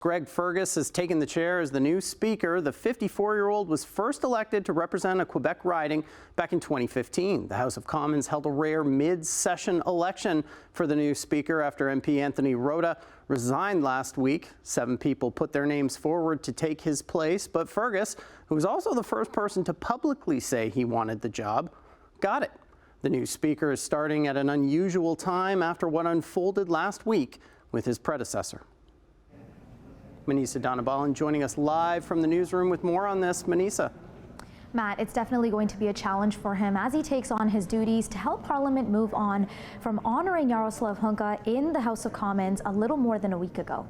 Greg Fergus has taken the chair as the new Speaker. The 54-year-old was first elected to represent a Quebec riding back in 2015. The House of Commons held a rare mid-session election for the new Speaker after MP Anthony Rota resigned last week. 7 people put their names forward to take his place, but Fergus, who was also the first person to publicly say he wanted the job, got it. The new Speaker is starting at an unusual time after what unfolded last week with his predecessor. Manisa Donabalan joining us live from the newsroom with more on this. Manisa. Matt, it's definitely going to be a challenge for him as he takes on his duties to help Parliament move on from honoring Yaroslav Hunka in the House of Commons a little more than a week ago.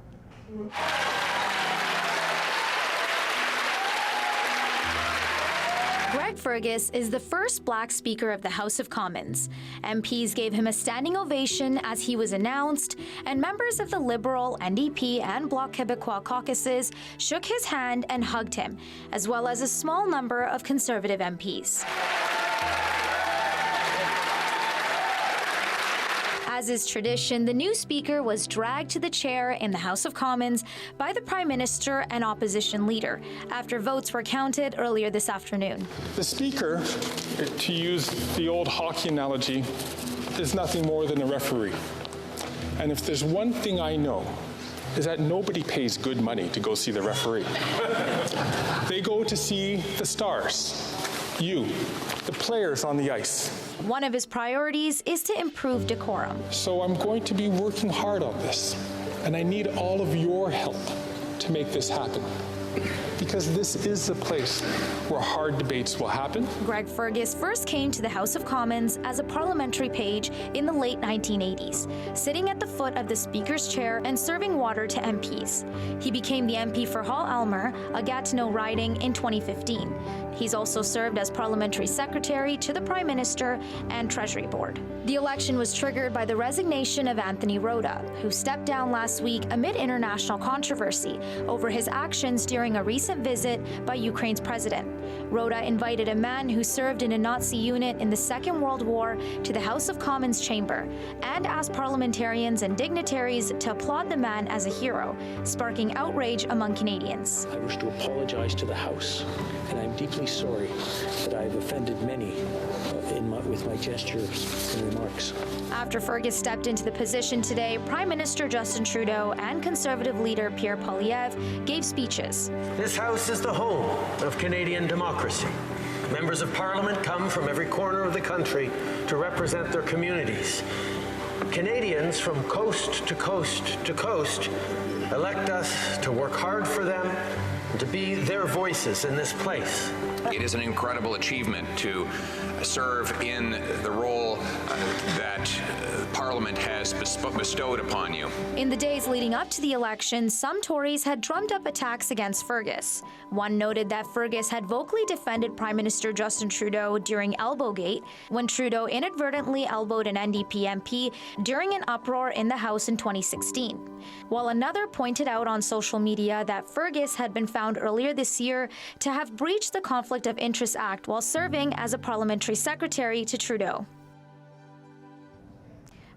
Greg Fergus is the first Black Speaker of the House of Commons. MPs gave him a standing ovation as he was announced, and members of the Liberal, NDP, and Bloc Québécois caucuses shook his hand and hugged him, as well as a small number of Conservative MPs. As is tradition, the new Speaker was dragged to the chair in the House of Commons by the Prime Minister and opposition leader after votes were counted earlier this afternoon. The Speaker, to use the old hockey analogy, is nothing more than a referee. And if there's one thing I know, is that nobody pays good money to go see the referee. They go to see the stars, you, the players on the ice. One of his priorities is to improve decorum. So I'm going to be working hard on this, and I need all of your help to make this happen. Because this is the place where hard debates will happen. Greg Fergus first came to the House of Commons as a parliamentary page in the late 1980s, sitting at the foot of the Speaker's chair and serving water to MPs. He became the MP for Hall-Almer, a Gatineau riding, in 2015. He's also served as Parliamentary Secretary to the Prime Minister and Treasury Board. The election was triggered by the resignation of Anthony Rota, who stepped down last week amid international controversy over his actions during a recent visit by Ukraine's president. Rota invited a man who served in a Nazi unit in the Second World War to the House of Commons chamber and asked parliamentarians and dignitaries to applaud the man as a hero, sparking outrage among Canadians. I wish to apologize to the House, and I'm deeply sorry that I've offended many with my gestures and remarks. After Fergus stepped into the position today, Prime Minister Justin Trudeau and Conservative leader Pierre Poilievre gave speeches. This House is the home of Canadian democracy. Members of Parliament come from every corner of the country to represent their communities. Canadians from coast to coast to coast elect us to work hard for them and to be their voices in this place. It is an incredible achievement to serve in the role that Parliament has bestowed upon you. In the days leading up to the election, some Tories had drummed up attacks against Fergus. One noted that Fergus had vocally defended Prime Minister Justin Trudeau during Elbowgate, when Trudeau inadvertently elbowed an NDP MP during an uproar in the House in 2016. While another pointed out on social media that Fergus had been found earlier this year to have breached the Conflict of Interest Act while serving as a parliamentary secretary to Trudeau.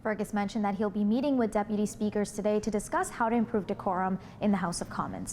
Fergus mentioned that he'll be meeting with deputy speakers today to discuss how to improve decorum in the House of Commons.